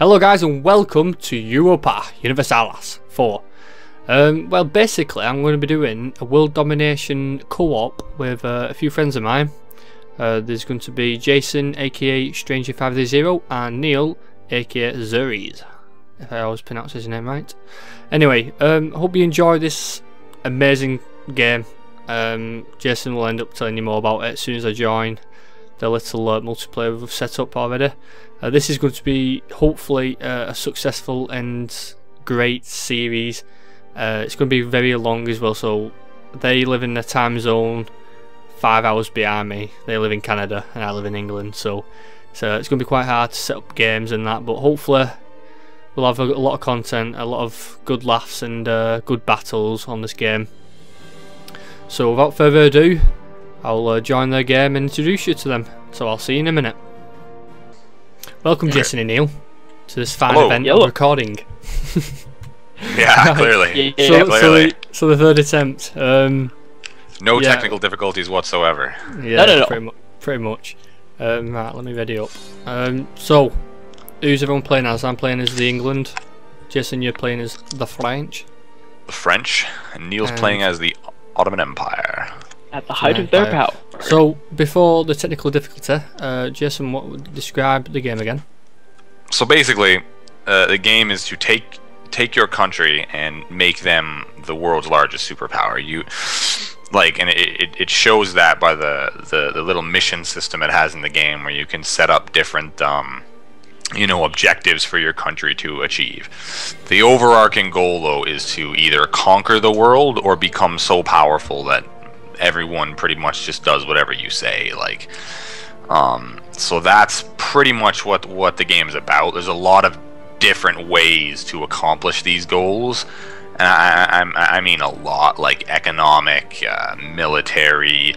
Hello guys and welcome to Europa Universalis 4. Well basically I'm going to be doing a world domination co-op with a few friends of mine. There's going to be Jason aka Stranger530 and Niell aka Zuries, if I always pronounce his name right. Anyway, hope you enjoy this amazing game. Jason will end up telling you more about it as soon as I join the little multiplayer we've set up already. This is going to be hopefully a successful and great series. It's going to be very long as well, so they live in a time zone 5 hours behind me. They live in Canada and I live in England, so it's going to be quite hard to set up games and that, but hopefully we'll have a lot of content, a lot of good laughs and good battles on this game. So without further ado, I'll join their game and introduce you to them, so I'll see you in a minute. Welcome Jason and Niell to this fine event of recording. Yeah, clearly. So the third attempt. No technical difficulties whatsoever. Yeah, no. Pretty much. Right, let me ready up. So, who's everyone playing as? I'm playing as the England. Jason, you're playing as the French. The French, and Niell's playing as the Ottoman Empire. At the height of their power. So, before the technical difficulty, Jason, what would describe the game again? So basically, the game is to take your country and make them the world's largest superpower. And it shows that by the little mission system it has in the game, where you can set up different objectives for your country to achieve. The overarching goal though is to either conquer the world or become so powerful that everyone pretty much just does whatever you say. So that's pretty much what the game is about. There's a lot of different ways to accomplish these goals, and I mean a lot, like economic, military.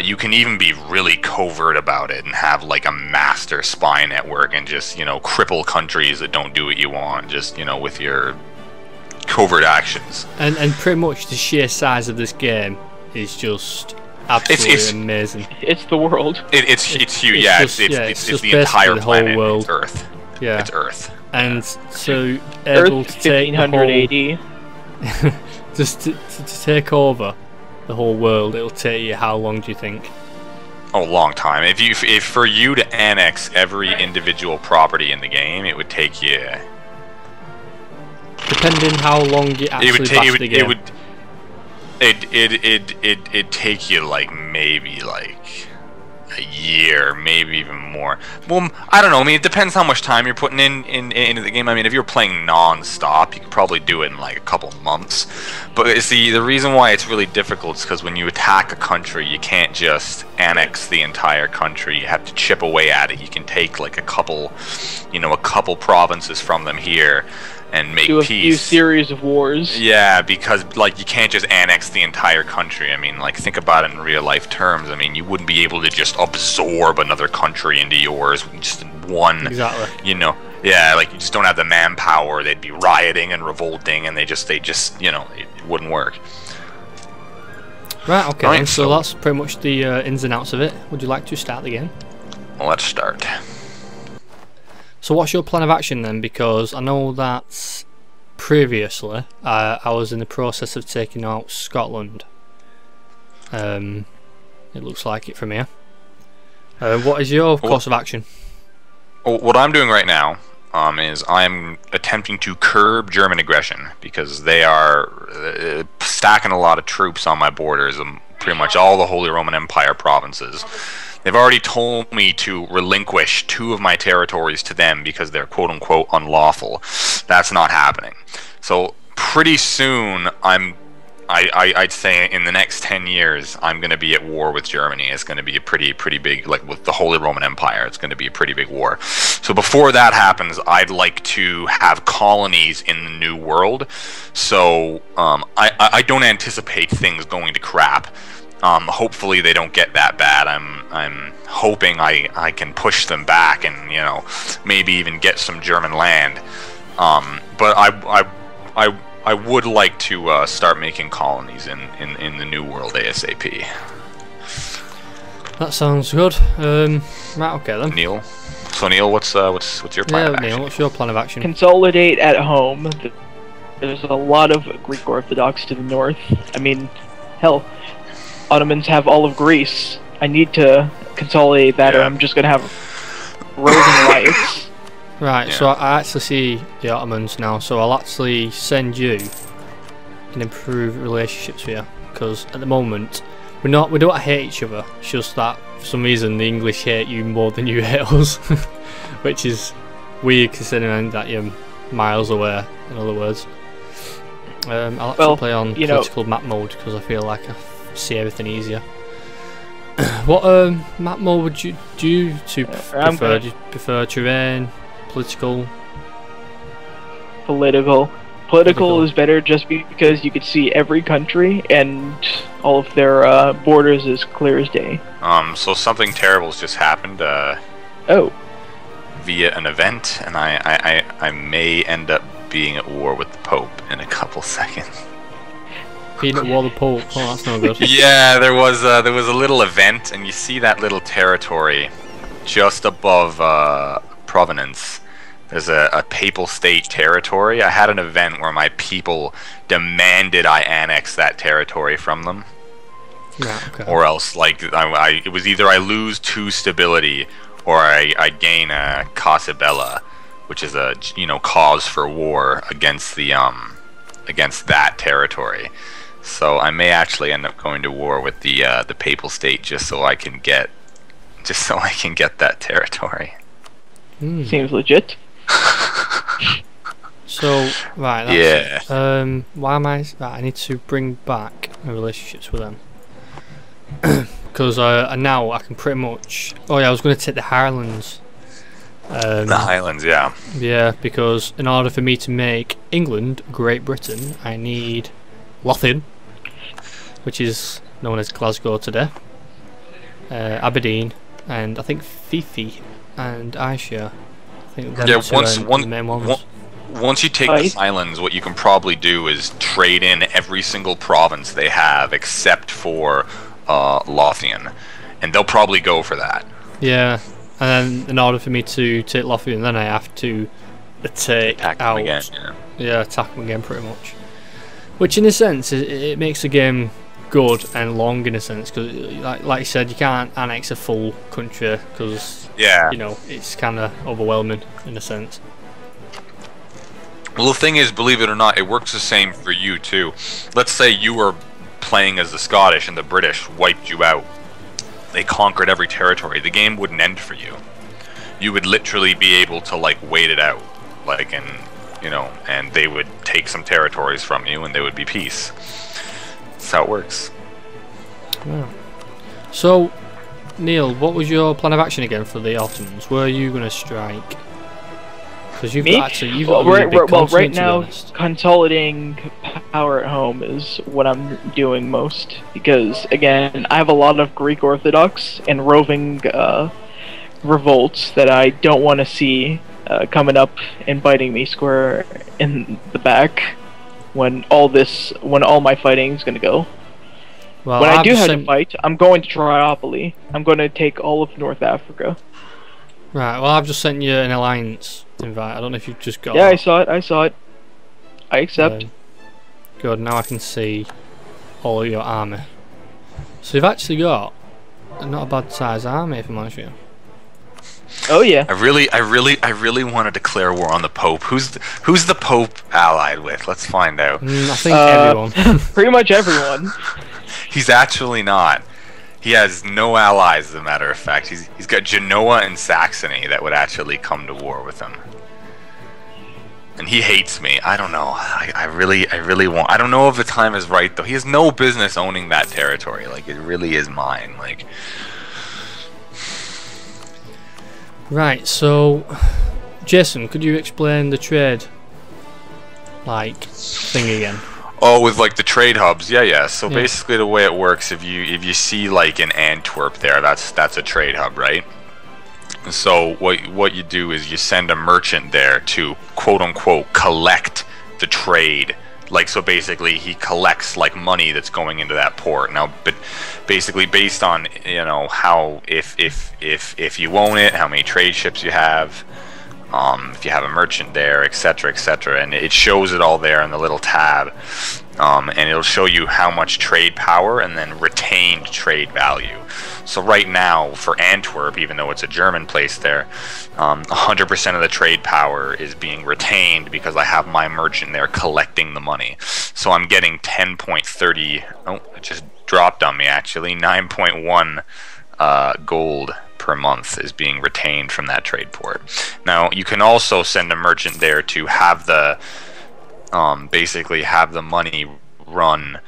You can even be really covert about it and have like a master spy network and just cripple countries that don't do what you want, just with your covert actions. And pretty much the sheer size of this game is just absolutely amazing. It's the world. It's huge. Yeah, it's the entire planet. Whole world. It's Earth. Yeah, it's Earth. And so able Earth to take 1580. Just to take over the whole world, it'll take you how long do you think? Oh, a long time. If for you to annex every individual property in the game, it would take you. Depending how long you actually bash the game. It'd take you maybe a year, maybe even more. Well, I don't know. I mean, it depends how much time you're putting into the game. I mean, if you're playing non-stop, you could probably do it in a couple months. But see, the reason why it's really difficult is because when you attack a country, you can't just annex the entire country. You have to chip away at it. You can take a couple provinces from them here and make do a peace. Few series of wars. Yeah, because you can't just annex the entire country. I mean, think about it in real life terms. I mean, you wouldn't be able to just absorb another country into yours just in one. Exactly. Yeah, you just don't have the manpower. They'd be rioting and revolting, and they just it wouldn't work. Right. Okay. Right, so that's pretty much the ins and outs of it. Would you like to start the game? Well, let's start. So what's your plan of action then? Because I know that previously I was in the process of taking out Scotland. It looks like it from here. What is your course of action? What I'm doing right now is I'm attempting to curb German aggression, because they are stacking a lot of troops on my borders, pretty much all the Holy Roman Empire provinces. They've already told me to relinquish 2 of my territories to them because they're quote-unquote unlawful. That's not happening. So pretty soon, I'd say in the next 10 years, I'm going to be at war with Germany. It's going to be a pretty big, with the Holy Roman Empire, it's going to be a pretty big war. So before that happens, I'd like to have colonies in the New World. So I don't anticipate things going to crap. Hopefully they don't get that bad. I'm hoping I can push them back and maybe even get some German land. But I would like to start making colonies in the New World ASAP. That sounds good. Right, okay then. Niell. So Niell, what's your plan of Yeah, Neil, action? what's your plan of action? Consolidate at home. There's a lot of Greek Orthodox to the north. I mean, hell, Ottomans have all of Greece. I need to consolidate that, or Yeah. I'm just gonna have roving riots. Right, Yeah. so I actually see the Ottomans now, so I'll actually send you and improve relationships with you, because at the moment we don't hate each other. It's just that for some reason the English hate you more than you hate us, which is weird considering that you're miles away. In other words, I'll actually play on political map mode because I feel like I see everything easier. What map mode would you do to prefer? Do you prefer terrain, political? Political is better just because you could see every country and all of their borders as clear as day. So something terrible's just happened Oh, via an event, and I may end up being at war with the Pope in a couple seconds. Being at war with the Pope. Oh, that's no good. Yeah, there was a little event, and you see that little territory just above Provenance. There's a papal state territory. I had an event where my people demanded I annex that territory from them. Yeah, okay. Or else, like, it was either I lose 2 stability, or I gain a Casa Bella, which is a cause for war against the against that territory. So I may actually end up going to war with the papal state just so I can get that territory. seems legit. So right, that's, Yeah. why am I? Right, I need to bring back my relationships with them because now I can pretty much. Oh yeah, I was going to take the Highlands. The Highlands, yeah. Yeah, because in order for me to make England Great Britain, I need Lothian, which is known as Glasgow today, Aberdeen, and I think Fife and Ayrshire. I think them two are the main ones. Once you take the Highlands, what you can probably do is trade in every single province they have except for Lothian, and they'll probably go for that. Yeah, and then in order for me to take Lothian, then I have to Attack them again. Yeah, attack them again pretty much. Which in a sense, it makes the game good and long in a sense, because like you said, you can't annex a full country because it's kind of overwhelming in a sense. Well, the thing is, believe it or not, it works the same for you too. Let's say you were playing as the Scottish and the British wiped you out. They conquered every territory. The game wouldn't end for you. You would literally be able to wait it out, and they would take some territories from you, and there would be peace. That's how it works. Yeah. So, Neil, what was your plan of action again for the Ottomans? Were you going to strike? Because you've got a really big continent, right now, to be honest. consolidating power at home is what I'm doing most. Because, again, I have a lot of Greek Orthodox and roving revolts that I don't want to see coming up and biting me square in the back when all my fighting is going to go. Well, when I do have to fight, I'm going to Triopolis. I'm going to take all of North Africa. Right, well, I've just sent you an alliance invite. I don't know if you've just got Yeah, that. I saw it. I accept. Good, now I can see all of your army. So you've actually got not a bad sized army, if I'm honest with you. Oh yeah. I really want to declare war on the Pope. Who's the Pope allied with? Let's find out. I think everyone. Pretty much everyone. He's actually not. He has no allies, as a matter of fact. He's got Genoa and Saxony that would actually come to war with him. And he hates me. I don't know. I really want. I don't know if the time is right though. He has no business owning that territory. It really is mine. Right, so Jason, could you explain the trade thing again? Oh, with the trade hubs, yeah. So basically, the way it works, if you see in Antwerp there, that's a trade hub, right? So what you do is you send a merchant there to quote unquote collect the trade Like, so basically he collects like money that's going into that port. Now, but basically based on, you know, how if you own it, how many trade ships you have, if you have a merchant there, etc., etc., and it shows it all there in the little tab, and it'll show you how much trade power and then retained trade value. So right now for Antwerp, even though it's a German place there, 100% of the trade power is being retained because I have my merchant there collecting the money. So I'm getting 10.30. Oh, it just dropped on me actually. 9.1 gold per month is being retained from that trade port. Now you can also send a merchant there to have the basically have the money run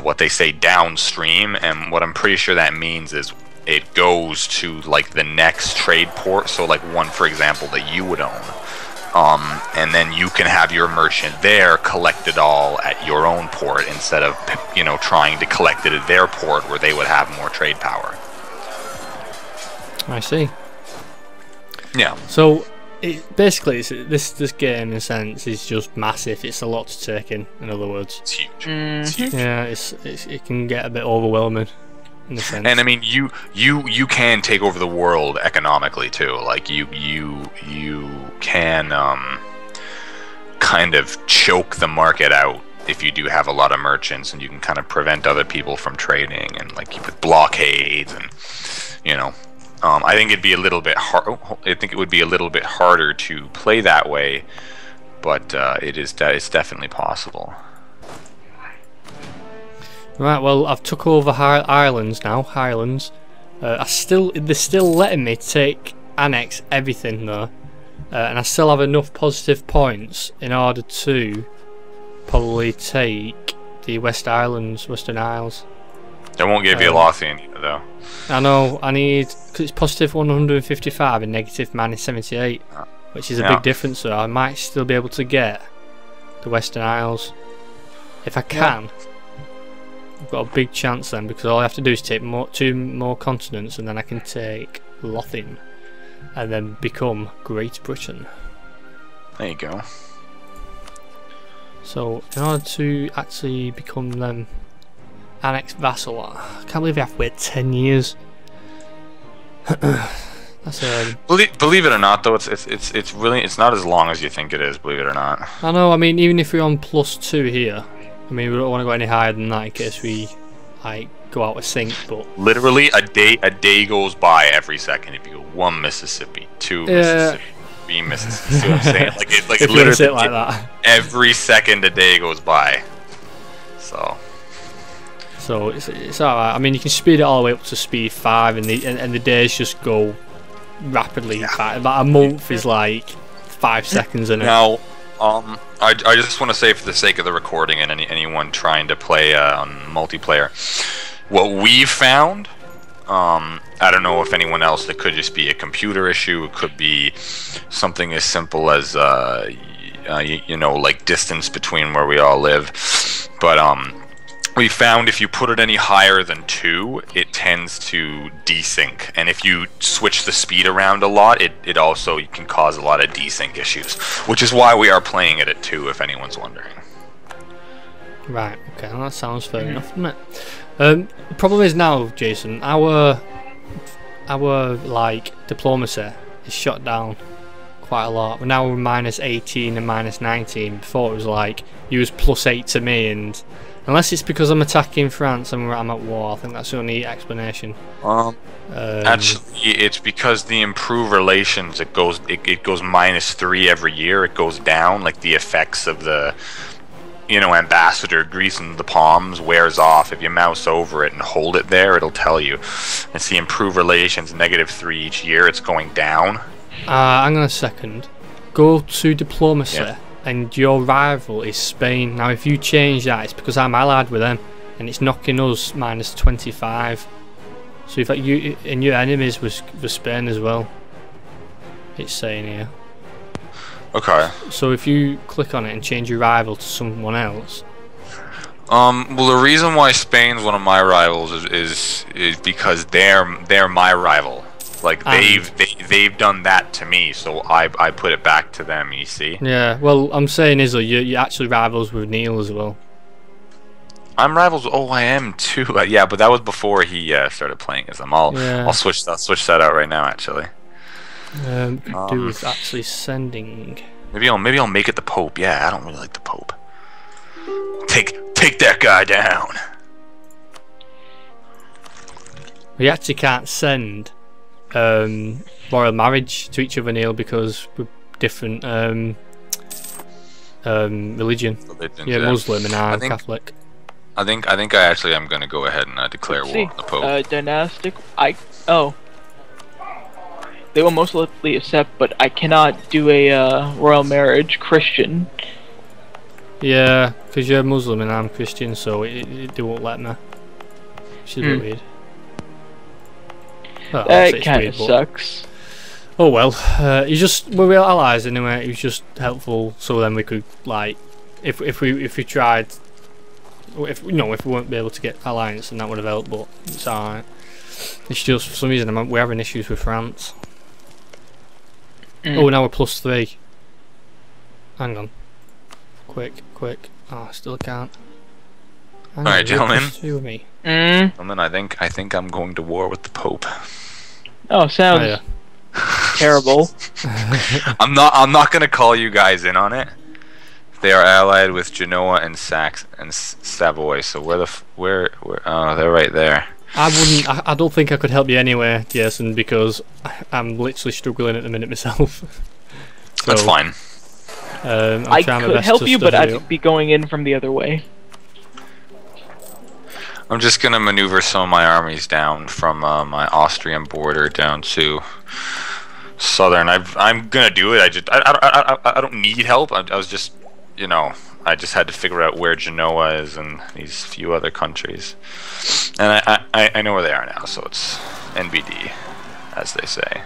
what they say downstream, and what I'm pretty sure that means is it goes to like the next trade port, so like one for example that you would own, and then you can have your merchant there collect it all at your own port instead of, you know, trying to collect it at their port where they would have more trade power. I see. Yeah. So basically, this game in a sense is just massive. It's a lot to take in other words. It's huge. It's huge. Yeah, it can get a bit overwhelming in a sense. And I mean, you can take over the world economically too. Like you can kind of choke the market out if you do have a lot of merchants, and you can kind of prevent other people from trading, and like with blockades, and you know. I think it'd be a little bit hard. I think it would be a little bit harder to play that way, but it's definitely possible. Right. Well, I've took over Irelands now. Highlands. They're still letting me annex everything though, and I still have enough positive points in order to probably take the Western Isles. They won't give you a Lothian either, though. I know, I need, because it's positive 155 and negative -78, which is a big difference, so I might still be able to get the Western Isles. If I can, I've got a big chance then, because all I have to do is take two more continents, and then I can take Lothian, and then become Great Britain. There you go. So, in order to actually become them, annex vassal. I can't believe I have to wait 10 years. That's believe it or not, though, it's really not as long as you think it is. Believe it or not. I know. I mean, even if we're on +2 here, I mean, we don't want to go any higher than that in case we like go out of sync. But literally, a day goes by every second. If you go 1 Mississippi, 2 Mississippi, 3 Mississippi. See what I'm saying? Like if literally it like that. Every second a day goes by. So it's alright. I mean, you can speed it all the way up to speed 5, and the days just go rapidly. About a month is like 5 seconds in it. Now, I just want to say, for the sake of the recording and anyone trying to play on multiplayer, what we've found, I don't know if anyone else, it could just be a computer issue. It could be something as simple as you know, like distance between where we all live, but we found if you put it any higher than 2, it tends to desync, and if you switch the speed around a lot, it also can cause a lot of desync issues, which is why we are playing it at 2, if anyone's wondering. Right, okay, well, that sounds fair enough, doesn't it? The problem is now, Jason, our like diplomacy is shot down quite a lot. Now we're -18 and -19. Before it was like you was +8 to me, and unless it's because I'm attacking France and I'm at war, I think that's the only explanation. Actually, it's because the improved relations, it goes -3 every year. It goes down, like the effects of the, you know, ambassador greasing the palms wears off. If you mouse over it and hold it there, it'll tell you. It's the improved relations -3 each year. It's going down. Hang on a second. Go to diplomacy. Yeah. And your rival is Spain. Now if you change that, it's because I'm allied with them, and it's knocking us -25. So if you and your enemies was Spain as well, it's saying here. Okay. So if you click on it and change your rival to someone else. Well, the reason why Spain's one of my rivals is because they're my rival. Like they've done that to me, so I put it back to them. You see? Yeah. Well, I'm saying is you actually rivals with Niell as well. I'm rivals. Oh, I am too. Yeah, but that was before he started playing as them. I'll switch that out right now. Actually. Could do with actually sending. Maybe I'll make it the Pope. Yeah, I don't really like the Pope. Take that guy down. We actually can't send royal marriage to each other, Niell, because we're different religion. Yeah, Muslim and I'm Catholic. I think I actually am going to go ahead and declare war on the Pope. Dynastic. They will most likely accept, but I cannot do a royal marriage Christian. Yeah, because you're Muslim and I'm Christian, so they won't let me. Which is a bit weird. Oh, that kind of sucks. Oh well, we're real allies anyway. It was just helpful, so then we could like, if we tried, if we weren't able to get alliance, then that would have helped. But it's alright. It's just for some reason we're having issues with France. Oh, now we're +3. Hang on. Quick. Oh, I still can't. Alright, gentlemen. Gentlemen, I think I'm going to war with the Pope. Oh, sounds terrible. I'm not gonna call you guys in on it. They are allied with Genoa and Savoy. So where? Oh, they're right there. I don't think I could help you anyway, Jason, because I'm literally struggling at the minute myself. So, that's fine. I could help you, but I'd be going in from the other way. I'm just gonna maneuver some of my armies down from my Austrian border down to southern. I'm gonna do it. I don't need help. I was just, I just had to figure out where Genoa is and these few other countries, and I know where they are now. So it's NBD, as they say.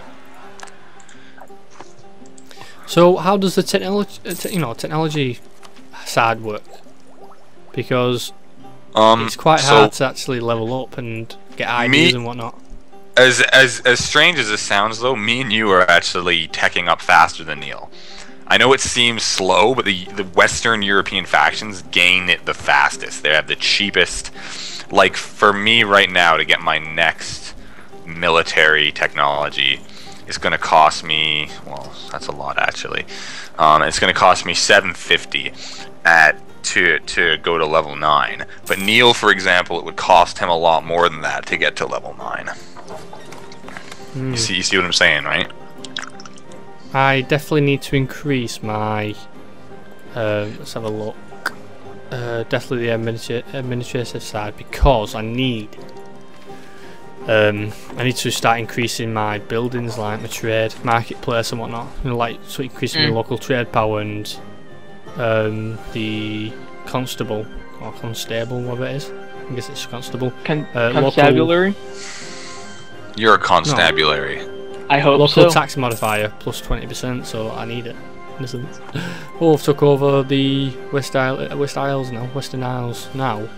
So how does the technology side work? Because it's quite hard to actually level up and get ideas and whatnot. As strange as this sounds, though, me and you are actually teching up faster than Niell. I know it seems slow, but the Western European factions gain it the fastest. They have the cheapest. Like for me right now, to get my next military technology, it's going to cost me. Well, that's a lot actually. It's going to cost me 750 to go to level 9. But Niell, for example, it would cost him a lot more than that to get to level 9. You see what I'm saying, right? I definitely need to increase my. Let's have a look. Definitely the administrative side, because I need to start increasing my buildings, like my trade, marketplace and whatnot. So increasing my local trade power and the constable or constable, whatever it is. I guess it's constable. Constabulary. You're a constabulary. I hope local so. tax modifier plus 20%, so I need it. Oh, I've took over the Western Isles now.